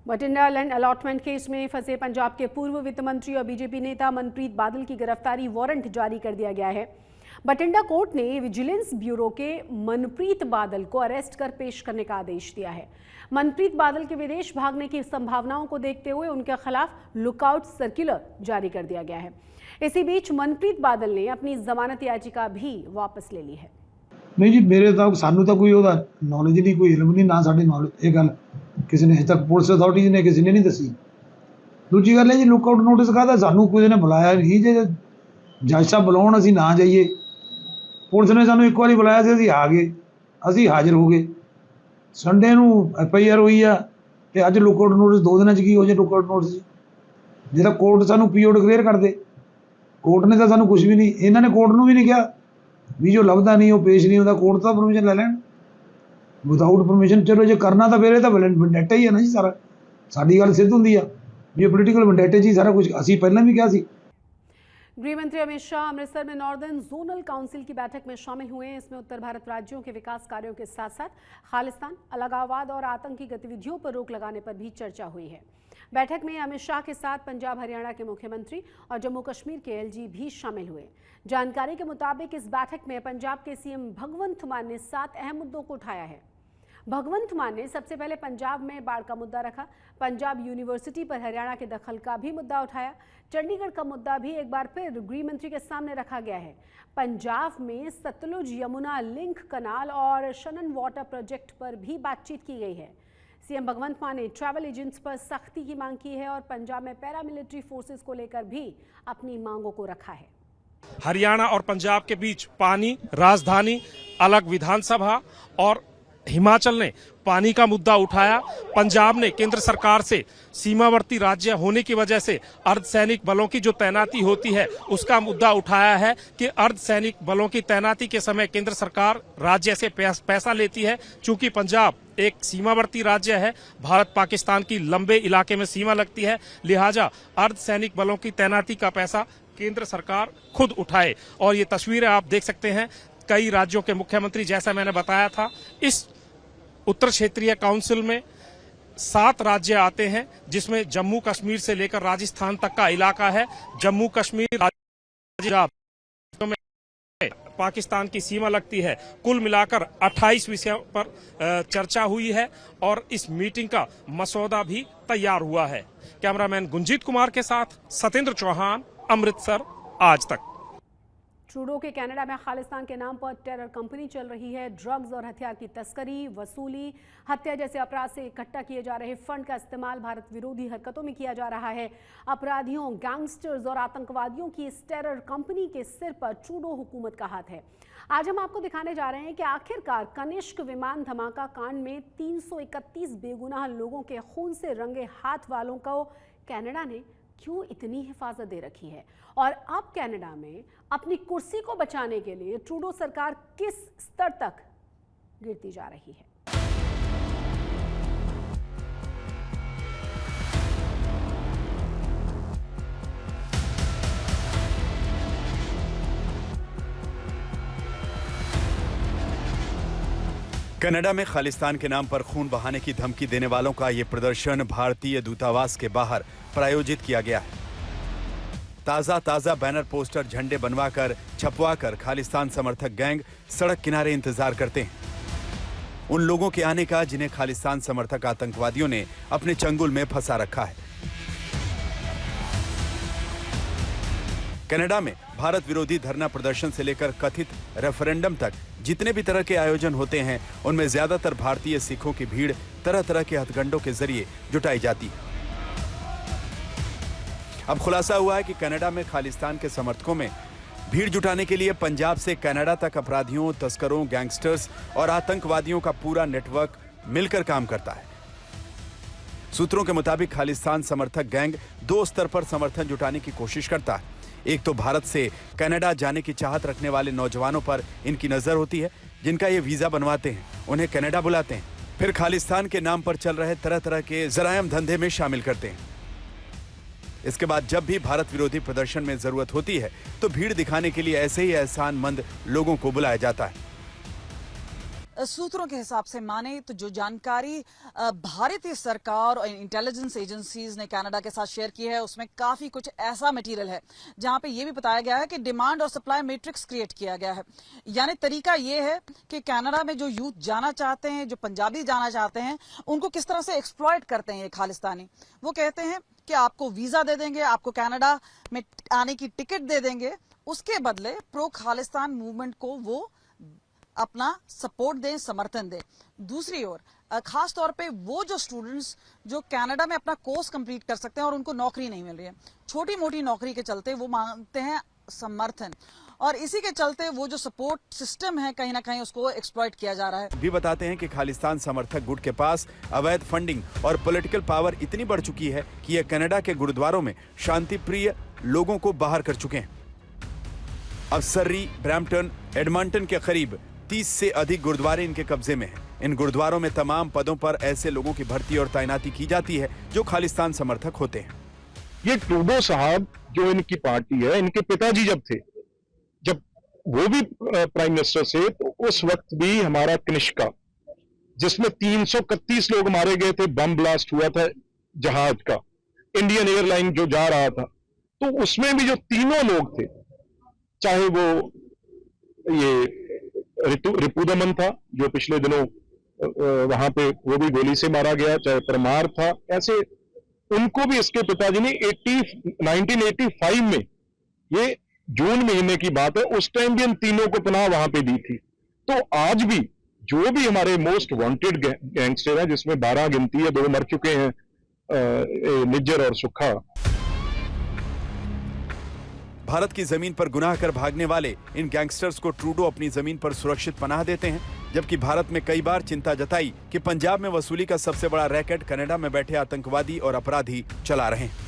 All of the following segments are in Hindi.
बठिंडा लैंड अलॉटमेंट केस में फंसे पंजाब के पूर्व वित्त मंत्री और बीजेपी नेता मनप्रीत बादल की गिरफ्तारी वारंट जारी कर दिया गया है। बठिंडा कोर्ट ने विजिलेंस ब्यूरो के मनप्रीत बादल को अरेस्ट कर पेश करने का आदेश दिया है। मनप्रीत बादल के विदेश भागने की संभावनाओं को देखते हुए उनके खिलाफ लुकआउट सर्कुलर जारी कर दिया गया है। इसी बीच मनप्रीत बादल ने अपनी जमानत याचिका भी वापस ले ली है। नहीं जी, मेरे तो सानू तो कोई ਉਹਦਾ नॉलेज नहीं, कोई इल्म नहीं ना साडी नॉलेज ਇਹ ਗੱਲ ਕਿਸੇ ਨੇ ਅਜੇ ਤੱਕ ਪੁਲਿਸ ਅਥਾਰਟੀਜ਼ ਨੇ ਕਿਸੇ ਨੇ ਨਹੀਂ ਦੱਸੀ। ਦੂਜੀ ਗੱਲ ਹੈ ਜੀ, ਲੁੱਕਆਊਟ ਨੋਟਿਸ ਕਾਹਦਾ, ਸਾਨੂੰ ਕਿਸੇ ਨੇ ਬੁਲਾਇਆ ਨਹੀਂ। ਜੇ ਜੱਜ ਸਾਹਿਬ ਬੁਲਾਉਣ ਅਸੀਂ ਨਾ ਜਾਈਏ, ਪੁਲਿਸ ਨੇ ਸਾਨੂੰ ਇੱਕ ਵਾਰੀ ਬੁਲਾਇਆ ਸੀ, ਅਸੀਂ ਆ ਗਏ, ਅਸੀਂ ਹਾਜ਼ਰ ਹੋ ਗਏ। ਸੰਡੇ ਨੂੰ FIR ਹੋਈ ਆ ਤੇ ਅੱਜ ਲੁੱਕਆਊਟ ਨੋਟਿਸ 2 ਦਿਨਾਂ 'ਚ ਕੀ ਹੋ ਜੇ ਲੁੱਕਆਊਟ ਨੋਟਿਸ। ਜਿਹੜਾ ਕੋਰਟ ਸਾਨੂੰ PO ਡਿਕਲੇਅਰ ਕਰ ਦੇ, ਕੋਰਟ ਨੇ ਤਾਂ ਸਾਨੂੰ ਕੁਝ ਵੀ ਨਹੀਂ, ਇਹਨਾਂ ਨੇ ਕੋਰਟ ਨੂੰ ਵੀ ਨਹੀਂ ਕਿਹਾ भी जो लभदा नहीं वो पेश नहीं होता, कोर्ट तो परमिशन ले लैन विदाउट परमिशन। चलो जो करना तो फिर तो वैंडेटा ही है ना जी, सारा साडी गल सिद्ध हुंदी आ भी पोलिटिकल वैंडेटे जी सारा कुछ असीं पहलां भी कहा सी। गृह मंत्री अमित शाह अमृतसर में नॉर्दर्न जोनल काउंसिल की बैठक में शामिल हुए। इसमें उत्तर भारत राज्यों के विकास कार्यों के साथ साथ खालिस्तान, अलगाववाद और आतंकी गतिविधियों पर रोक लगाने पर भी चर्चा हुई है। बैठक में अमित शाह के साथ पंजाब हरियाणा के मुख्यमंत्री और जम्मू कश्मीर के LG भी शामिल हुए। जानकारी के मुताबिक इस बैठक में पंजाब के CM भगवंत मान ने 7 अहम मुद्दों को उठाया है। भगवंत मान ने सबसे पहले पंजाब में बाढ़ का मुद्दा रखा। पंजाब यूनिवर्सिटी पर हरियाणा के दखल का भी मुद्दा उठाया। चंडीगढ़ का मुद्दा भी एक बार फिर गृह मंत्री के सामने रखा गया है। पंजाब में सतलुज यमुना लिंक कनाल और शनन वाटर प्रोजेक्ट पर भी बातचीत की गई है। CM भगवंत मान ने ट्रैवल एजेंट्स पर सख्ती की मांग की है और पंजाब में पैरामिलिट्री फोर्सेस को लेकर भी अपनी मांगों को रखा है। हरियाणा और पंजाब के बीच पानी, राजधानी, अलग विधानसभा और हिमाचल ने पानी का मुद्दा उठाया। पंजाब ने केंद्र सरकार से सीमावर्ती राज्य होने की वजह से अर्धसैनिक बलों की जो तैनाती होती है उसका मुद्दा उठाया है कि अर्धसैनिक बलों की तैनाती के समय केंद्र सरकार राज्य से पैसा लेती है। चूंकि पंजाब एक सीमावर्ती राज्य है, भारत पाकिस्तान की लंबे इलाके में सीमा लगती है, लिहाजा अर्धसैनिक बलों की तैनाती का पैसा केंद्र सरकार खुद उठाए। और ये तस्वीरें आप देख सकते हैं, कई राज्यों के मुख्यमंत्री, जैसा मैंने बताया था, इस उत्तर क्षेत्रीय काउंसिल में 7 राज्य आते हैं जिसमें जम्मू कश्मीर से लेकर राजस्थान तक का इलाका है। जम्मू कश्मीर, पंजाब में पाकिस्तान की सीमा लगती है। कुल मिलाकर 28 विषयों पर चर्चा हुई है और इस मीटिंग का मसौदा भी तैयार हुआ है। कैमरामैन गुंजीत कुमार के साथ सतेंद्र चौहान, अमृतसर, आज तक। ट्रूडो के कनाडा में खालिस्तान के नाम पर टेरर कंपनी चल रही है। ड्रग्स और हथियार की तस्करी, वसूली, हत्या जैसे अपराध से इकट्ठा किए जा रहे फंड का इस्तेमाल भारत विरोधी हरकतों में किया जा रहा है। अपराधियों, गैंगस्टर्स और आतंकवादियों की इस टेरर कंपनी के सिर पर ट्रूडो हुकूमत का हाथ है। आज हम आपको दिखाने जा रहे हैं कि आखिरकार कनिष्क विमान धमाका कांड में 331 बेगुनाह लोगों के खून से रंगे हाथ वालों को कनाडा ने क्यों इतनी हिफाजत दे रखी है और अब कनाडा में अपनी कुर्सी को बचाने के लिए ट्रूडो सरकार किस स्तर तक गिरती जा रही है। कनाडा में खालिस्तान के नाम पर खून बहाने की धमकी देने वालों का ये प्रदर्शन भारतीय दूतावास के बाहर प्रायोजित किया गया है। ताजा बैनर, पोस्टर, झंडे बनवाकर, छपवाकर खालिस्तान समर्थक गैंग सड़क किनारे इंतजार करते हैं उन लोगों के आने का जिन्हें खालिस्तान समर्थक आतंकवादियों ने अपने चंगुल में फंसा रखा है। कनाडा में भारत विरोधी धरना प्रदर्शन से लेकर कथित रेफरेंडम तक जितने भी तरह के आयोजन होते हैं उनमें ज्यादातर भारतीय सिखों की भीड़ तरह तरह के हथकंडों के जरिए जुटाई जाती है। अब खुलासा हुआ है कि कनाडा में खालिस्तान के समर्थकों में भीड़ जुटाने के लिए पंजाब से कनाडा तक अपराधियों, तस्करों, गैंगस्टर्स और आतंकवादियों का पूरा नेटवर्क मिलकर काम करता है। सूत्रों के मुताबिक खालिस्तान समर्थक गैंग 2 स्तर पर समर्थन जुटाने की कोशिश करता है। एक तो भारत से कनाडा जाने की चाहत रखने वाले नौजवानों पर इनकी नजर होती है, जिनका ये वीजा बनवाते हैं, उन्हें कनाडा बुलाते हैं, फिर खालिस्तान के नाम पर चल रहे तरह तरह के जरायम धंधे में शामिल करते हैं। इसके बाद जब भी भारत विरोधी प्रदर्शन में जरूरत होती है तो भीड़ दिखाने के लिए ऐसे ही एहसानमंद लोगों को बुलाया जाता है। सूत्रों के हिसाब से माने तो जो जानकारी भारतीय सरकार और इंटेलिजेंस एजेंसीज ने कनाडा के साथ शेयर की है उसमें काफी कुछ ऐसा मटेरियल है जहां पे ये भी बताया गया है कि डिमांड और सप्लाई मैट्रिक्स क्रिएट किया गया है। यानी तरीका ये है कि कनाडा में जो यूथ जाना चाहते हैं, जो पंजाबी जाना चाहते हैं, उनको किस तरह से एक्सप्लॉइट करते हैं ये खालिस्तानी। वो कहते हैं कि आपको वीजा दे देंगे, आपको कनाडा में आने की टिकट दे देंगे, उसके बदले प्रो खालिस्तान मूवमेंट को वो अपना सपोर्ट दें, समर्थन दें। दूसरी ओर खास तौर पे वो जो स्टूडेंट्स जो कनाडा में अपना कोर्स कंप्लीट कर सकते हैं और उनको नौकरी नहीं मिल रही है, छोटी मोटी नौकरी के चलते वो मांगते हैं समर्थन, और इसी के चलते वो जो सपोर्ट सिस्टम है कहीं ना कहीं उसको एक्सप्लॉइट किया जा रहा है। भी बताते हैं कि खालिस्तान समर्थक गुट के पास अवैध फंडिंग और पॉलिटिकल पावर इतनी बढ़ चुकी है कि यह कनाडा के गुरुद्वारों में शांति प्रिय लोगों को बाहर कर चुके हैं। अब सर्री, ब्रैम्पटन, एडमंटन के करीब 30 से अधिक गुरुद्वारे इनके कब्जे में हैं। इन गुरुद्वारों में तमाम पदों पर ऐसे लोगों की भर्ती और तैनाती की जाती है जो खालिस्तान समर्थक होते हैं। ये ट्रूडो साहब जो इनकी पार्टी है, इनके पिताजी जब वो भी प्राइम मिनिस्टर से, तो उस वक्त भी हमारा कनिष्का जिसमें 331 लोग मारे गए थे, बम ब्लास्ट हुआ था जहाज का, इंडियन एयरलाइन जो जा रहा था, तो उसमें भी जो तीनों लोग थे, चाहे वो ये रिपुदमन था जो पिछले दिनों वहां पे वो भी गोली से मारा गया, चाहे परमार था, ऐसे उनको भी इसके पिताजी ने 1985 में, ये जून महीने की बात है, उस टाइम भी इन तीनों को पनाह वहां पे दी थी। तो आज भी जो भी हमारे मोस्ट वांटेड गैंगस्टर हैं, जिसमें 12 गिनती है, 2 मर चुके हैं, निज्जर और सुखा। भारत की जमीन पर गुनाह कर भागने वाले इन गैंगस्टर्स को ट्रूडो अपनी जमीन पर सुरक्षित पनाह देते हैं, जबकि भारत में कई बार चिंता जताई कि पंजाब में वसूली का सबसे बड़ा रैकेट कनाडा में बैठे आतंकवादी और अपराधी चला रहे हैं।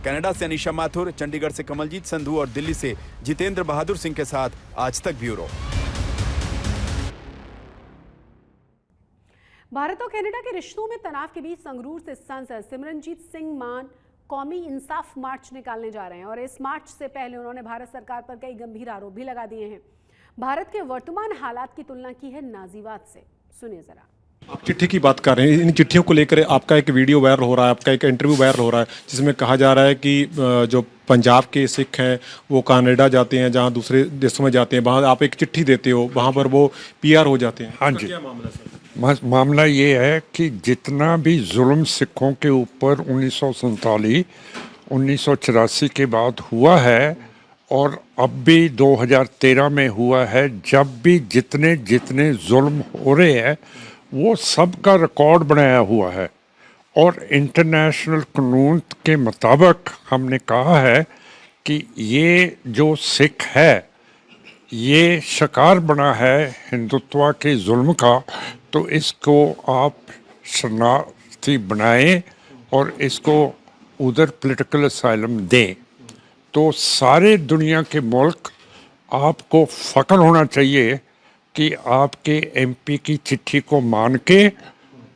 कनाडा से अनीशा माथुर, चंडीगढ़ से कमलजीत संधू और दिल्ली से जितेंद्र बहादुर सिंह के साथ आज तक ब्यूरो। भारत और कनाडा के रिश्तों में तनाव के बीच संगरूर से सांसद सिमरनजीत सिंह मान कौमी इंसाफ मार्च निकालने जा रहे हैं और इस मार्च से पहले उन्होंने भारत सरकार पर कई गंभीर आरोप भी लगा दिए हैं। भारत के वर्तमान हालात की तुलना की है नाजीवाद से। सुनिए जरा। आप चिट्ठी की बात कर रहे हैं, इन चिट्ठियों को लेकर आपका एक वीडियो वायरल हो रहा है, आपका एक इंटरव्यू वायरल हो रहा है, जिसमें कहा जा रहा है कि जो पंजाब के सिख हैं वो कनाडा जाते हैं, जहां दूसरे देशों में जाते हैं, वहां आप एक चिट्ठी देते हो, वहां पर वो PR हो जाते हैं। हाँ जी, क्या मामला सर? मामला ये है कि जितना भी जुल्म सिखों के ऊपर 1947, 1984 के बाद हुआ है और अब भी 2013 में हुआ है, जब भी जितने जितने जुल्म हो रहे हैं वो सब का रिकॉर्ड बनाया हुआ है और इंटरनेशनल कानून के मुताबिक हमने कहा है कि ये जो सिख है ये शिकार बना है हिंदुत्व के जुल्म का, तो इसको आप शरणार्थी बनाएं और इसको उधर पॉलिटिकल असाइलम दें। तो सारे दुनिया के मुल्क आपको फ़ख्र होना चाहिए कि आपके MP की चिट्ठी को मान के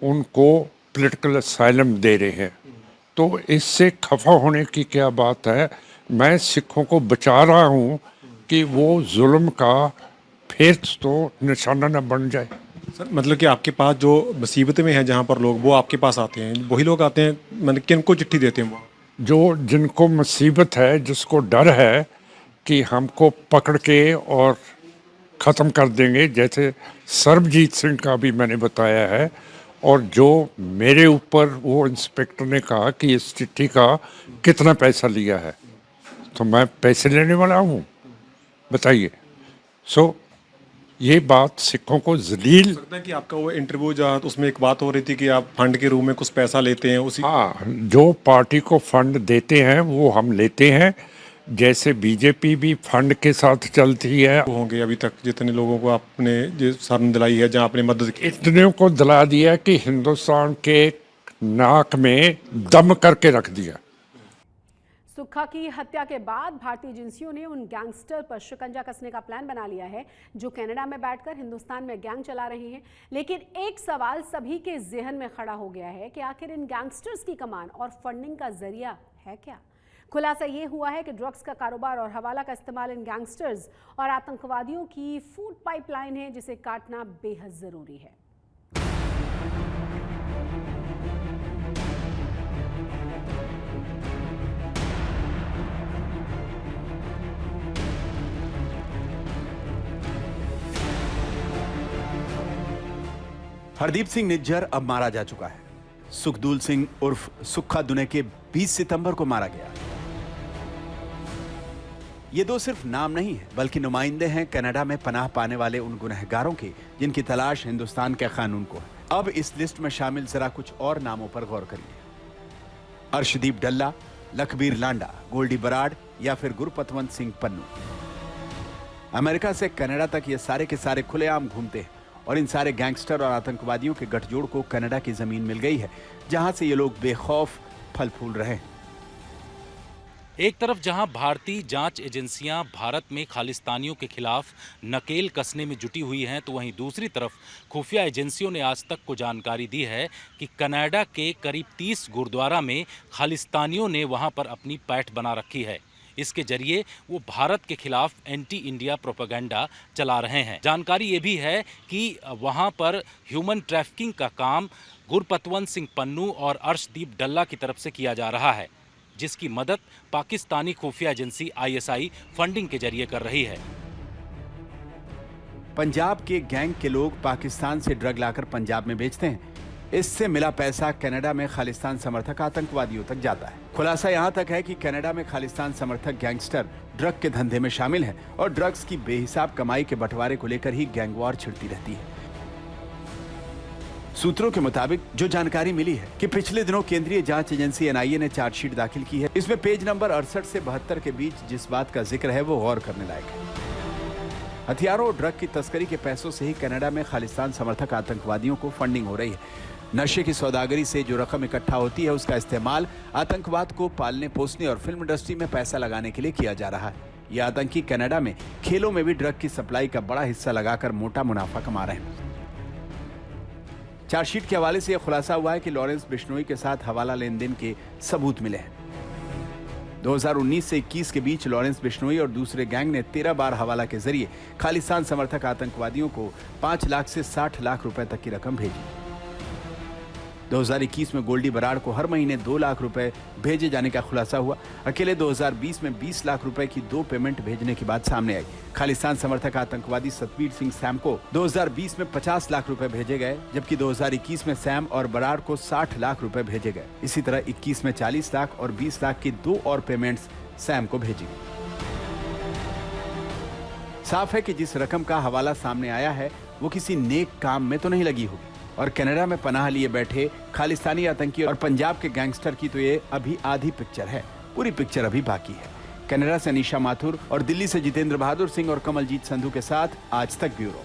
उनको पॉलिटिकल असाइलम दे रहे हैं। तो इससे खफा होने की क्या बात है। मैं सिखों को बचा रहा हूँ कि वो जुल्म का फिर तो निशाना न बन जाए। सर मतलब कि आपके पास जो मुसीबतें में हैं, जहाँ पर लोग वो आपके पास आते हैं, वही लोग आते हैं, मतलब किनको चिट्ठी देते हैं वो? जो जिनको मुसीबत है, जिसको डर है कि हमको पकड़ के और ख़त्म कर देंगे, जैसे सरबजीत सिंह का भी मैंने बताया है, और जो मेरे ऊपर वो इंस्पेक्टर ने कहा कि इस चिट्ठी का कितना पैसा लिया है, तो मैं पैसे लेने वाला हूँ, बताइए। सो ये बात सिखों को जलील सकता है कि आपका वो इंटरव्यू जहाँ तो उसमें एक बात हो रही थी कि आप फंड के रूप में कुछ पैसा लेते हैं उसी। हाँ, जो पार्टी को फंड देते हैं वो हम लेते हैं, जैसे बीजेपी भी फंड के साथ चलती है। होंगे अभी तक जितने लोगों को आपने शरण दिलाई है, जहाँ आपने मदद की, इतने को दिला दिया कि हिंदुस्तान के नाक में दम करके रख दिया। सुक्खा की हत्या के बाद भारतीय एजेंसियों ने उन गैंगस्टर पर शिकंजा कसने का प्लान बना लिया है जो कनाडा में बैठकर हिंदुस्तान में गैंग चला रहे हैं। लेकिन एक सवाल सभी के जहन में खड़ा हो गया है कि आखिर इन गैंगस्टर्स की कमान और फंडिंग का जरिया है क्या? खुलासा ये हुआ है कि ड्रग्स का कारोबार और हवाला का इस्तेमाल इन गैंगस्टर्स और आतंकवादियों की फूड पाइपलाइन है, जिसे काटना बेहद जरूरी है। हरदीप सिंह निज्जर अब मारा जा चुका है। सुखदूल सिंह उर्फ सुक्खा दुने के 20 सितंबर को मारा गया। ये दो सिर्फ नाम नहीं है, बल्कि नुमाइंदे हैं कनाडा में पनाह पाने वाले उन गुनहगारों की जिनकी तलाश हिंदुस्तान के कानून को है। अब इस लिस्ट में शामिल जरा कुछ और नामों पर गौर करिए। अर्शदीप डल्ला, लखबीर लांडा, गोल्डी बराड़ या फिर गुरपतवंत सिंह पन्नू। अमेरिका से कनाडा तक ये सारे के सारे खुलेआम घूमते हैं और इन सारे गैंगस्टर और आतंकवादियों के गठजोड़ को कनाडा की जमीन मिल गई है, जहां से ये लोग बेखौफ फल फूल रहे हैं। एक तरफ जहां भारतीय जांच एजेंसियां भारत में खालिस्तानियों के खिलाफ नकेल कसने में जुटी हुई हैं, तो वहीं दूसरी तरफ खुफिया एजेंसियों ने आज तक को जानकारी दी है कि कनाडा के करीब 30 गुरुद्वारा में खालिस्तानियों ने वहां पर अपनी पैठ बना रखी है। इसके जरिए वो भारत के खिलाफ एंटी इंडिया प्रोपेगेंडा चला रहे हैं। जानकारी ये भी है कि वहां पर ह्यूमन ट्रैफिकिंग का काम गुरपतवंत सिंह पन्नू और अर्शदीप डल्ला की तरफ से किया जा रहा है, जिसकी मदद पाकिस्तानी खुफिया एजेंसी ISI फंडिंग के जरिए कर रही है। पंजाब के गैंग के लोग पाकिस्तान से ड्रग लाकर पंजाब में बेचते हैं। इससे मिला पैसा कनाडा में खालिस्तान समर्थक आतंकवादियों तक जाता है। खुलासा यहां तक है कि कनाडा में खालिस्तान समर्थक गैंगस्टर ड्रग के धंधे में शामिल हैं और ड्रग्स की बेहिसाब कमाई के बंटवारे को लेकर ही गैंगवॉर छिड़ती रहती है। सूत्रों के मुताबिक जो जानकारी मिली है कि पिछले दिनों केंद्रीय जांच एजेंसी NIA ने चार्जशीट दाखिल की है। इसमें पेज नंबर 68 से 72 के बीच जिस बात का जिक्र है वो गौर करने लायक है। हथियारों और ड्रग की तस्करी के पैसों से ही कनाडा में खालिस्तान समर्थक आतंकवादियों को फंडिंग हो रही है। नशे की सौदागरी से जो रकम इकट्ठा होती है उसका इस्तेमाल आतंकवाद को पालने पोसने और फिल्म इंडस्ट्री में पैसा लगाने के लिए किया जा रहा है। ये आतंकी कनाडा में खेलों में भी ड्रग की सप्लाई का बड़ा हिस्सा लगाकर मोटा मुनाफा कमा रहे हैं। चार्जशीट के हवाले से यह खुलासा हुआ है कि लॉरेंस बिश्नोई के साथ हवाला लेन देन के सबूत मिले हैं। 2019 से 21 के बीच लॉरेंस बिश्नोई और दूसरे गैंग ने 13 बार हवाला के जरिए खालिस्तान समर्थक आतंकवादियों को 5 लाख से 60 लाख रुपए तक की रकम भेजी। 2021 में गोल्डी बराड़ को हर महीने 2 लाख रुपए भेजे जाने का खुलासा हुआ। अकेले 2020 में 20 लाख रुपए की 2 पेमेंट भेजने की बात सामने आई। खालिस्तान समर्थक आतंकवादी सतवीर सिंह सैम को 2020 में 50 लाख रुपए भेजे गए, जबकि 2021 में सैम और बराड़ को 60 लाख रुपए भेजे गए। इसी तरह 21 में 40 लाख और 20 लाख की 2 और पेमेंट्स सैम को भेजी गई। साफ है कि जिस रकम का हवाला सामने आया है वो किसी नेक काम में तो नहीं लगी होगी। और कनाडा में पनाह लिए बैठे खालिस्तानी आतंकी और पंजाब के गैंगस्टर की तो ये अभी आधी पिक्चर है, पूरी पिक्चर अभी बाकी है। कनाडा से अनीशा माथुर और दिल्ली से जितेंद्र बहादुर सिंह और कमलजीत संधू के साथ आज तक ब्यूरो।